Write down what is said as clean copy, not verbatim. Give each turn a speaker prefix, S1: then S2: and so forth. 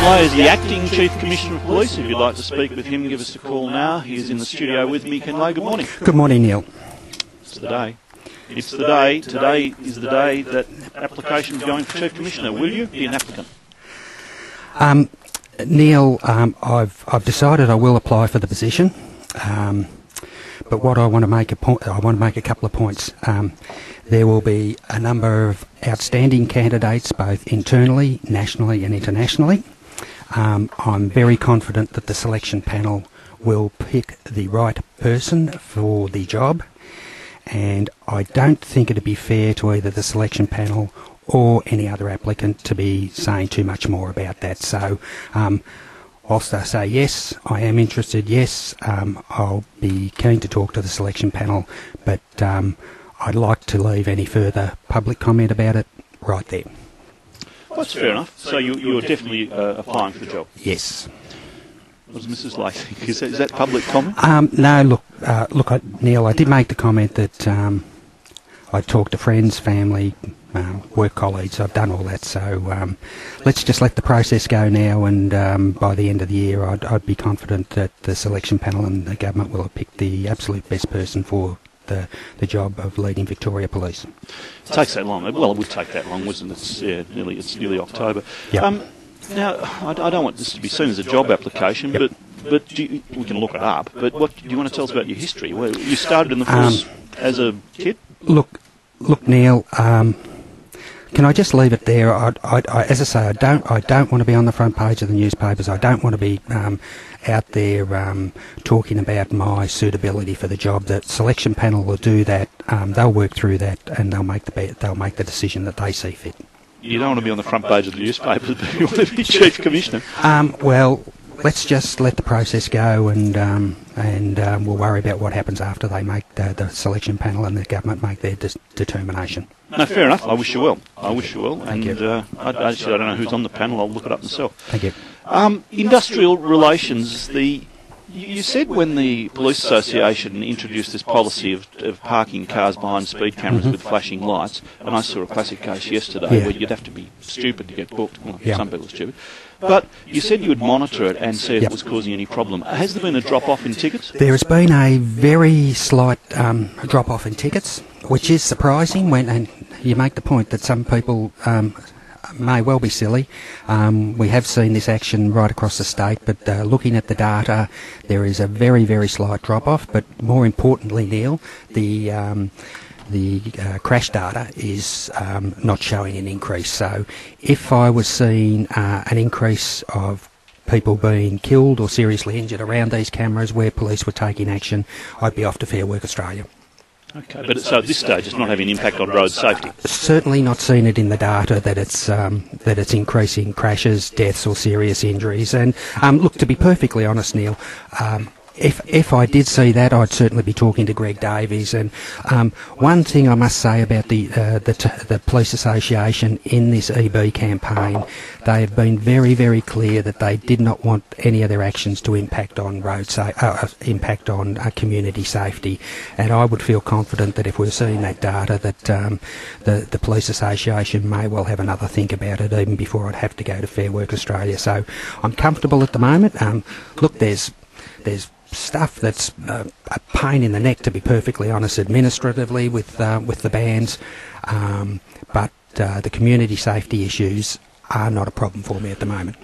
S1: Lowe is the Acting Chief Commissioner of Police. If you'd like to speak with him, give us a call now. He is in the studio with me. Ken Lowe, good morning.
S2: Good morning, Neil.
S1: It's the day. It's the day. Today is the day that applications are going for Chief Commissioner. Will you be an applicant?
S2: Neil, I've decided I will apply for the position. But what I want to make I want to make a couple of points. There will be a number of outstanding candidates, both internally, nationally, and internationally. I'm very confident that the selection panel will pick the right person for the job, and I don't think it'd be fair to either the selection panel or any other applicant to be saying too much more about that. So, whilst I say yes, I am interested, yes, I'll be keen to talk to the selection panel, but I'd like to leave any further public comment about it right there.
S1: Well, that's fair enough. So you're definitely applying for the job?
S2: Yes.
S1: What does Mrs. Lay think? Is that public comment?
S2: No, look, Neil, I did make the comment that I talked to friends, family, work colleagues. I've done all that, so let's just let the process go now, and by the end of the year I'd be confident that the selection panel and the government will have picked the absolute best person for the job of leading Victoria Police.
S1: It takes that long. Well, it would take that long, wouldn't it? It's nearly October.
S2: Yep.
S1: Now, I don't want this to be seen as a job application,
S2: yep.
S1: but we can look it up. But what do you want to tell us about your history? Well, you started in the force as a kid? Look,
S2: Neil. Can I just leave it there? As I say, I don't want to be on the front page of the newspapers. I don't want to be out there talking about my suitability for the job. The selection panel will do that. They'll work through that, and they'll make the decision that they see fit.
S1: You don't want to be on the front page of the newspapers, but you want to be Chief Commissioner.
S2: Well, let's just let the process go, and we'll worry about what happens after they make the selection panel and the government make their determination.
S1: No, fair enough. I wish you well. Thank
S2: you.
S1: I don't know who's on the panel. I'll look it up myself.
S2: Thank you.
S1: Industrial relations. You said when the Police Association introduced this policy of parking cars behind speed cameras with flashing lights, and I saw a classic case yesterday where you'd have to be stupid to get booked. Well, some people are stupid. But you said you would monitor it and see if it was causing any problem. Has there been a drop-off in tickets?
S2: There has been a very slight drop-off in tickets, which is surprising and you make the point that some people may well be silly. We have seen this action right across the state, but looking at the data, there is a very, very slight drop-off. But more importantly, Neil, the crash data is not showing an increase. So if I was seeing an increase of people being killed or seriously injured around these cameras where police were taking action, I'd be off to Fair Work Australia.
S1: Okay, but so at this stage it's not having an impact on road safety?
S2: Certainly not seen it in the data that it's increasing crashes, deaths or serious injuries. And look, to be perfectly honest, Neil, if I did see that, I'd certainly be talking to Greg Davies. And one thing I must say about the Police Association in this EB campaign, they have been very, very clear that they did not want any of their actions to impact on community safety. And I would feel confident that if we're seeing that data, that the Police Association may well have another think about it even before I'd have to go to Fair Work Australia. So I'm comfortable at the moment. Look, there's stuff that's a pain in the neck, to be perfectly honest, administratively with the bans, but the community safety issues are not a problem for me at the moment.